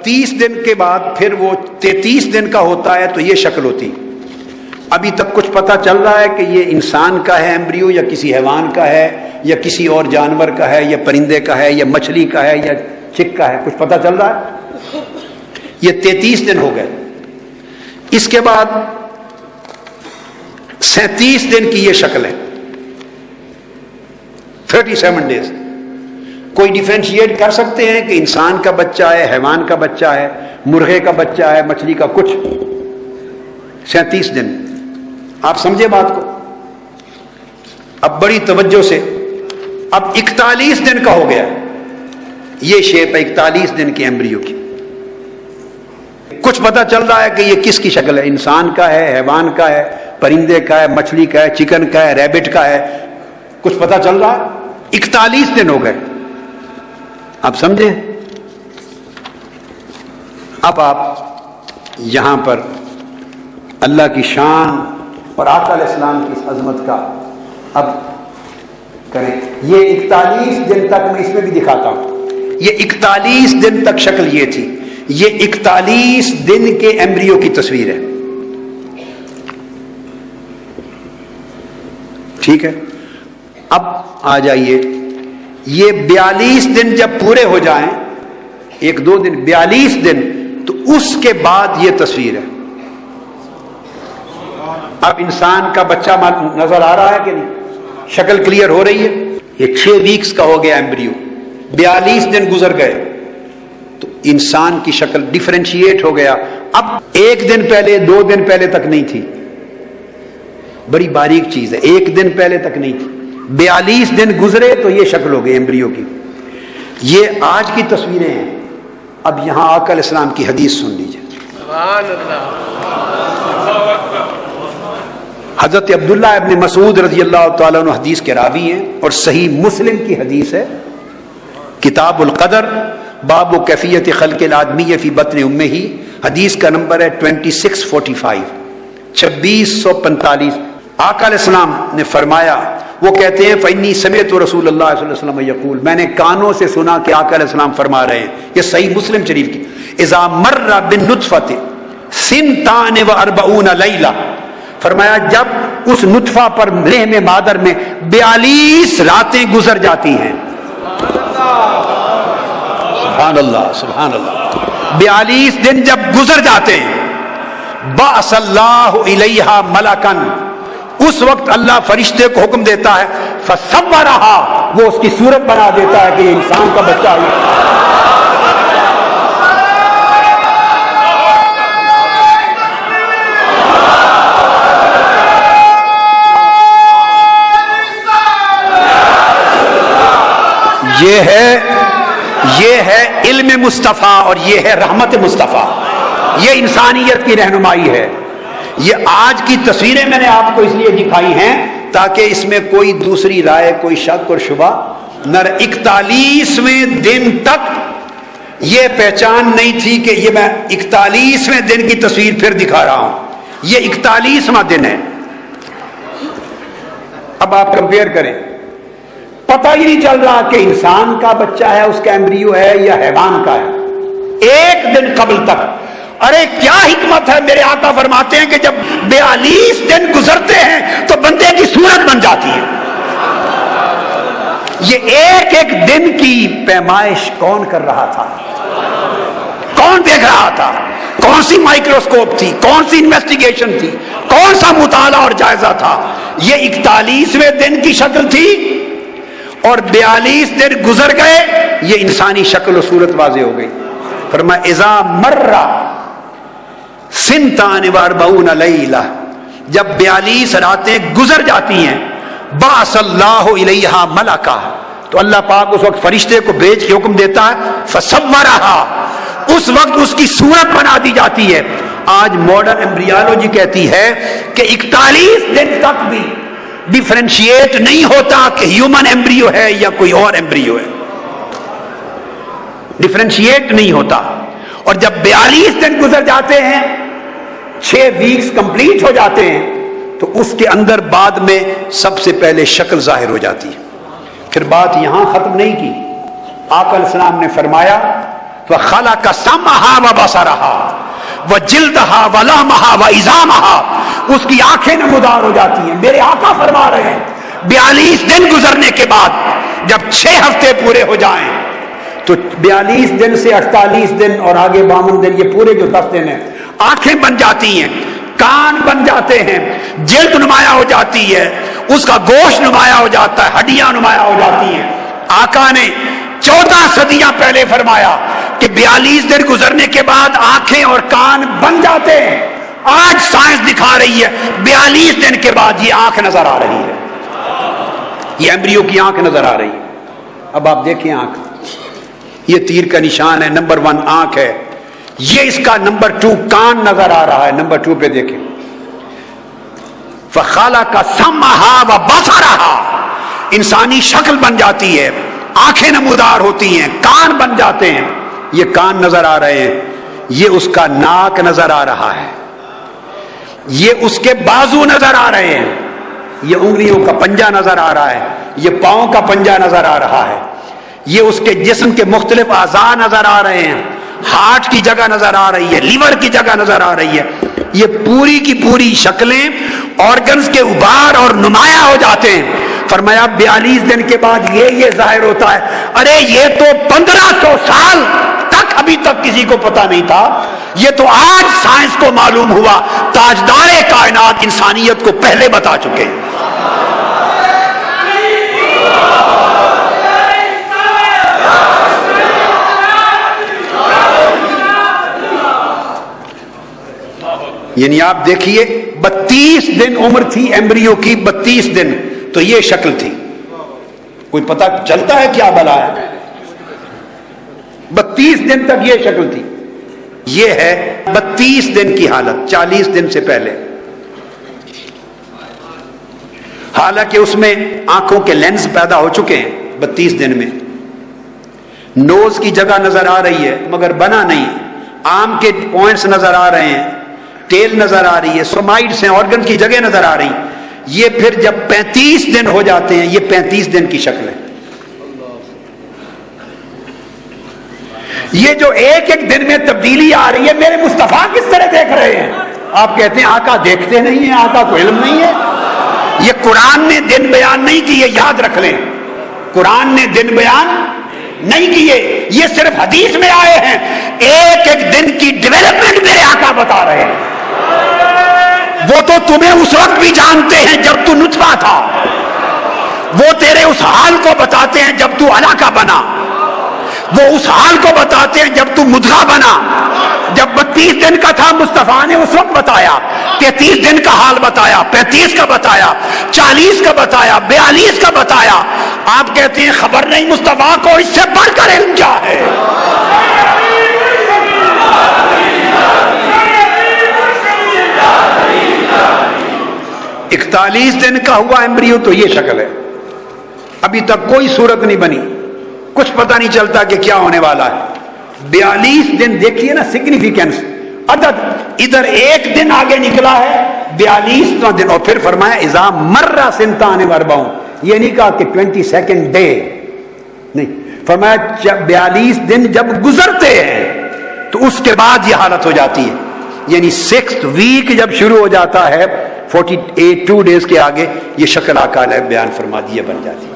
30 دن کے بعد پھر وہ 33 دن کا ہوتا ہے تو یہ شکل ہوتی. ابھی تک کچھ پتہ چل رہا ہے کہ یہ انسان کا ہے ایمبریو یا کسی حیوان کا ہے یا کسی اور جانور کا ہے یا پرندے کا ہے یا مچھلی کا ہے یا چک کا ہے, کچھ پتہ چل رہا ہے. یہ 33 دن ہو گئے. اس کے بعد 37 دن کی یہ شکل ہے, 37 ڈیز. کوئی ڈیفرینشیٹ کر سکتے ہیں کہ انسان کا بچہ ہے, حیوان کا بچہ ہے, مرغے کا بچہ ہے, مچھلی کا, کچھ. 37 دن. آپ سمجھے بات کو. اب بڑی توجہ سے, اب 41 دن کا ہو گیا. یہ شیپ ہے 41 دن کے ایمبریو کی. کچھ پتہ چل رہا ہے کہ یہ کس کی شکل ہے, انسان کا ہے, حیوان کا ہے, پرندے کا ہے, مچھلی کا ہے, چکن کا ہے, ریبٹ کا ہے, کچھ پتہ چل رہا ہے. 41 دن ہو گئے. آپ سمجھے. اب آپ یہاں پر اللہ کی شان اور آقا علیہ السلام کی اس عظمت کا اب کریں. یہ 41 دن تک میں اس میں بھی دکھاتا ہوں. یہ 41 دن تک شکل یہ تھی. یہ 41 دن کے ایمبریو کی تصویر ہے. ٹھیک ہے. اب آ جائیے, یہ 42 دن جب پورے ہو جائیں, 1-2 دن, 42 دن, تو اس کے بعد یہ تصویر ہے. اب انسان کا بچہ نظر آ رہا ہے کہ نہیں, شکل کلیئر ہو رہی ہے. یہ 6 ویکس کا ہو گیا ایمبریو, 42 دن گزر گئے تو انسان کی شکل ڈیفرینشیٹ ہو گیا. ب 1 دن پہلے 2 دن پہلے تک نہیں تھی. بڑی باریک چیز ہے, 1 دن پہلے تک نہیں تھی. 42 دن گزرے تو یہ شکل ہو گئی ایمبریو کی. یہ آج کی تصویریں ہیں. اب یہاں آقا علیہ السلام کی حدیث سن لیجیے. سبحان اللہ. حضرت عبداللہ ابن مسعود رضی اللہ تعالیٰ عنہ حدیث کے راوی ہیں اور صحیح مسلم کی حدیث ہے. کتاب القدر, باب کیفیت خلق الآدمی فی بطن امہ, حدیث کا نمبر ہے 2645, 2645. آقا علیہ السلام نے فرمایا, وہ کہتے ہیں فإنی سمعت رسول اللہ صلی اللہ علیہ وسلم یقول, میں نے کانوں سے سنا کہ آقا علیہ السلام فرما رہے ہیں. یہ صحیح مسلم شریف کی. اذا مر بالنطفۃ 42 لیلہ, فرمایا جب اس نطفہ پر رحم مادر میں 42 راتیں گزر جاتی ہیں. سبحان اللہ, سبحان اللہ. 42 دن جب گزر جاتے ہیں, بعث اللہ الیہا ملکن, اس وقت اللہ فرشتے کو حکم دیتا ہے, فصورہا, وہ اس کی صورت بنا دیتا ہے کہ یہ انسان کا بچہ ہے. یہ ہے علم مصطفیٰ اور یہ ہے رحمت مصطفیٰ. یہ انسانیت کی رہنمائی ہے. یہ آج کی تصویریں میں نے آپ کو اس لیے دکھائی ہیں تاکہ اس میں کوئی دوسری رائے, کوئی شک اور شبہ نہ. 41ویں دن تک یہ پہچان نہیں تھی کہ یہ میں 41ویں دن کی تصویر پھر دکھا رہا ہوں. یہ 41واں دن ہے. اب آپ کمپیئر کریں, پتہ ہی نہیں چل رہا کہ انسان کا بچہ ہے, اس کا ایمبریو ہے یا حیوان کا ہے. 1 دن قبل تک. ارے کیا حکمت ہے. میرے آقا فرماتے ہیں کہ جب 42 دن گزرتے ہیں تو بندے کی صورت بن جاتی ہے. یہ ایک دن کی پیمائش کون کر رہا تھا, کون دیکھ رہا تھا, کون سی مائکروسکوپ تھی, کون سی انویسٹیگیشن تھی, کون سا مطالعہ اور جائزہ تھا. یہ 41ویں دن کی شکل تھی اور 42 دن گزر گئے, یہ انسانی شکل و صورت واضح ہو گئی. فرمایا اذا مر 42 لیلہ, جب 42 راتیں گزر جاتی ہیں, بعث اللہ الیہا ملکا, تو اللہ پاک اس وقت فرشتے کو بھیج کے حکم دیتا ہے, فصورہا, اس وقت اس کی صورت بنا دی جاتی ہے. آج ماڈرن ایمبریالوجی کہتی ہے کہ 41 دن تک بھی ڈیفرینشیٹ نہیں ہوتا کہ ہیومن ایمبریو ہے یا کوئی اور ایمبریو ہے. ڈیفرینشیٹ نہیں ہوتا. اور جب 42 دن گزر جاتے ہیں, 6 ویکس کمپلیٹ ہو جاتے ہیں, تو اس کے اندر بعد میں سب سے پہلے شکل ظاہر ہو جاتی ہے. پھر بات یہاں ختم نہیں کی. آقا علیہ السلام نے فرمایا فخلق سمعها وبصرها وجلدها ولحمها وعظامها، اس کی آنکھیں نمودار ہو جاتی ہیں. میرے آقا فرما رہے ہیں 42 دن گزرنے کے بعد جب 6 ہفتے پورے ہو جائیں تو 42 دن سے 48 دن اور آگے 52 دن، یہ پورے جو 10 دن ہیں، آنکھیں بن جاتی ہیں، کان بن جاتے ہیں، جلد نمایاں ہو جاتی ہے، اس کا گوشت نمایاں ہو جاتا ہے، ہڈیاں نمایاں ہو جاتی ہیں. آقا نے 14 صدیاں پہلے فرمایا کہ 42 دن گزرنے کے بعد آنکھیں اور کان بن جاتے ہیں. آج سائنس دکھا رہی ہے 42 دن کے بعد یہ آنکھ نظر آ رہی ہے، یہ ایمبریو کی آنکھ نظر آ رہی ہے. اب آپ دیکھیں آنکھ، یہ تیر کا نشان ہے، نمبر 1 آنکھ ہے، یہ اس کا نمبر 2 کان نظر آ رہا ہے. نمبر 2 پہ دیکھیں فخلق سمعها وبصرها، انسانی شکل بن جاتی ہے، آنکھیں نمودار ہوتی ہیں، کان بن جاتے ہیں. یہ کان نظر آ رہے ہیں، یہ اس کا ناک نظر آ رہا ہے، یہ اس کے بازو نظر آ رہے ہیں، یہ انگلیوں کا پنجہ نظر آ رہا ہے، یہ پاؤں کا پنجہ نظر آ رہا ہے، یہ اس کے جسم کے مختلف اعضاء نظر آ رہے ہیں، ہارٹ کی جگہ نظر آ رہی ہے، لیور کی جگہ نظر آ رہی ہے. یہ پوری کی پوری شکلیں آرگنز کے ابھار اور نمایاں ہو جاتے ہیں. فرمایا 42 دن کے بعد یہ ظاہر ہوتا ہے. ارے یہ تو 1500 سال تک ابھی تک کسی کو پتا نہیں تھا، یہ تو آج سائنس کو معلوم ہوا. تاجدار کائنات انسانیت کو پہلے بتا چکے ہیں. یعنی آپ دیکھیے 32 دن عمر تھی ایمبریو کی، 32 دن تو یہ شکل تھی. کوئی پتہ چلتا ہے کیا بلا ہے؟ 32 دن تک یہ شکل تھی. یہ ہے 32 دن کی حالت، 40 دن سے پہلے. حالانکہ اس میں آنکھوں کے لینز پیدا ہو چکے ہیں 32 دن میں. نوز کی جگہ نظر آ رہی ہے مگر بنا نہیں، آم کے پوائنٹس نظر آ رہے ہیں، ٹیل نظر آ رہی ہے، سومائٹس ہیں، آرگن کی جگہ نظر آ رہی. یہ پھر جب 35 دن ہو جاتے ہیں، یہ 35 دن کی شکل ہے. یہ جو ایک ایک دن میں تبدیلی آ رہی ہے، میرے مصطفیٰ کس طرح دیکھ رہے ہیں؟ آپ کہتے ہیں آقا دیکھتے نہیں ہیں، آقا کو علم نہیں ہے. یہ قرآن نے دن بیان نہیں کیے، یاد رکھ لیں. قرآن نے دن بیان نہیں کیے، یہ صرف حدیث میں آئے ہیں. ایک ایک دن کی ڈیولپمنٹ میرے آقا بتا رہے ہیں. وہ تو تمہیں اس وقت بھی جانتے ہیں جب تو نطفہ تھا، وہ تیرے اس حال کو بتاتے ہیں جب تو علاقہ بنا، وہ اس حال کو بتاتے ہیں جب تو مدغہ بنا. جب 32 دن کا تھا مصطفیٰ نے اس وقت بتایا، 33 دن کا حال بتایا، 35 کا بتایا، 40 کا بتایا، 42 کا بتایا. آپ کہتے ہیں خبر نہیں مصطفیٰ کو اس سے بڑھ کر علم کیا ہے. 41 دن کا ہوا ایمبریو تو یہ شکل ہے. ابھی تک کوئی صورت نہیں بنی، کچھ پتہ نہیں چلتا کہ کیا ہونے والا ہے. 42 دن دیکھیے نا سگنیفیکینس، عدد ادھر ایک دن آگے نکلا ہے 42واں دن. اور پھر فرمایا اذا مر سنتان و40، یہ نہیں کہا کہ 22nd ڈے نہیں، فرمایا 42 دن جب گزرتے ہیں تو اس کے بعد یہ حالت ہو جاتی ہے. یعنی 6th ویک جب شروع ہو جاتا ہے 48 2 days کے آگے یہ شکل آقا نے بیان فرما دی بن جاتی ہے.